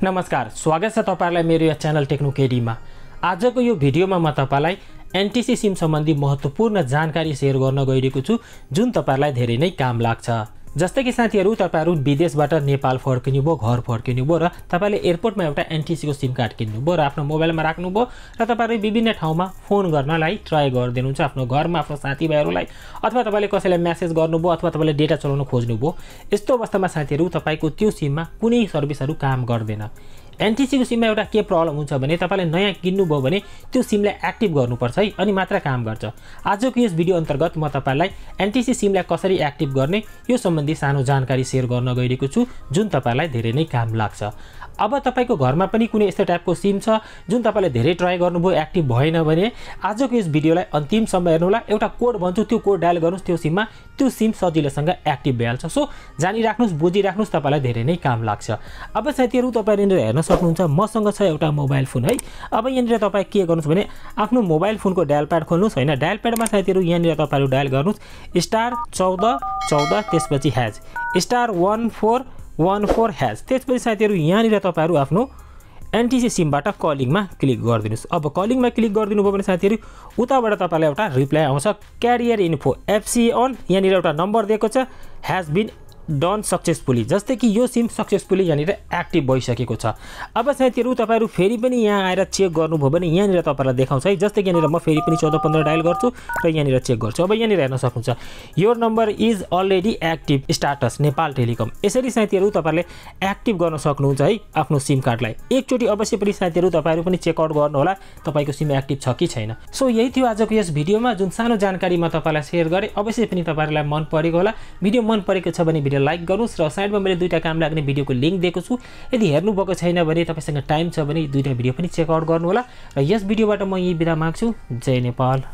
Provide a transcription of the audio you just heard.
नमस्कार, स्वागत छ तपाईहरुलाई मेरो यो च्यानल टेक्नो केडीमा। आजको यो भिडियोमा म तपाईलाई एनटीसी सिम सम्बन्धी महत्त्वपूर्ण जानकारी शेयर गर्न गइरहेको छु जुन तपाईहरुलाई धेरै नै काम लाग्छ। जस्तै कि साथीहरु, तपाईहरु विदेशबाट नेपाल फर्किनु भो, घर फर्किनु भो र तपाईले एयरपोर्टमा एउटा एनटीसी को सिम कार्ड किन्नु भो र आफ्नो मोबाइलमा राख्नु भो र तपाईहरु विभिन्न ठाउँमा फोन गर्नलाई ट्राई गर्दिनुहुन्छ आफ्नो घरमा आफ्नो साथीभाइहरुलाई, अथवा तपाईले कसैलाई मेसेज गर्नु भो अथवा तपाईले डेटा चलाउन खोज्नु भो। यस्तो अवस्थामा साथीहरु तपाईको त्यो सिममा कुनै सर्भिसहरु काम गर्दैन। एनटीसी को सिममा एउटा के प्रब्लम हुन्छ भने तपाईले नयाँ किन्नु भो भने त्यो सिमलाई एक्टिभ गर्नुपर्छ है, अनि मात्र काम गर्छ। आजको यस भिडियो अन्तर्गत म तपाईलाई एनटीसी सिमलाई कसरी एक्टिभ गर्ने यो सम्बन्धी सानो जानकारी शेयर गर्न गइरहेको छु जुन तपाईलाई धेरै नै काम लाग्छ। अब तपाईको घरमा पनि कुनै यस्तो टाइपको सिम छ जुन तपाईले धेरै ट्राई गर्नुभयो एक्टिभ भएन भने आजको यस भिडियोलाई अन्तिमसम्म हेर्नुहोला। एउटा कोड भन्छु, त्यो कोड डायल गर्नुस्, त्यो सिममा त्यो सिम सजिलोसँग एक्टिभ भइहाल्छ। सो जानिराख्नुस्, बुझिराख्नुस्, तपाईलाई धेरै नै काम लाग्छ। अब साथीहरु, तपाईहरुले हेर्न सक्नुहुन्छ मसँग छ एउटा मोबाइल फोन है। अब यहाँनिर तपाई के गर्नुस् भने आफ्नो मोबाइल फोनको डायल प्याड खोल्नुस् हैन। डायल प्याडमा साथीहरु यहाँनिर तपाईहरु डायल गर्नुस् *1414 त्यसपछि # *1414 #। त्यसपछि साथीहरु यहाँनिर तपाईहरु आफ्नो एनटीसी सिमबाट कलिङमा क्लिक गरिदिनुस्। अब कलिङमा क्लिक गरिदिनु भयो भने साथीहरु उताबाट तपाईलाई एउटा रिप्लाई आउँछ क्यारियर इन्फो एफसी अन, यहाँनिर एउटा नम्बर दिएको छ हैज बीन डन सक्सेसफुली, जस्तै कि यो सिम सक्सेसफुली यहाँनिर एक्टिभ भइसकेको छ। अब साथीहरु तपाईहरु फेरि पनि यहाँ आएर चेक गर्नुभयो भने यहाँनिर तपाईलाई देखाउँछ है। जस्तै कि यहाँनिर म फेरि पनि 1415 डायल गर्छु र यहाँनिर चेक गर्छु। अब यहाँनिर हेर्न सक्नुहुन्छ your number is already active status Nepal telecom. यसरी साथीहरु तपाईहरुले एक्टिभ गर्न सक्नुहुन्छ है आफ्नो सिम कार्डलाई। एकचोटी अवश्य पनि साथीहरु तपाईहरु पनि चेक आउट गर्नु होला तपाईको सिम एक्टिभ छ कि छैन। सो यही थियो आजको यस भिडियोमा जुन सानो जानकारी म तपाईलाई शेयर गरे। अवश्य पनि तपाईहरुलाई मन परेको होला। भिडियो मन परेको छ भने लाइक गर्नुस् र साइडमा मैले दुईटा काम लाग्ने भिडियोको लिंक दिएको छु। यदि हेर्नु भएको छैन भने तपाईसँग टाइम छ भने दुईटा भिडियो पनि चेक आउट गर्नु होला। र यस भिडियोबाट म यही बिदा माग्छु। जय नेपाल।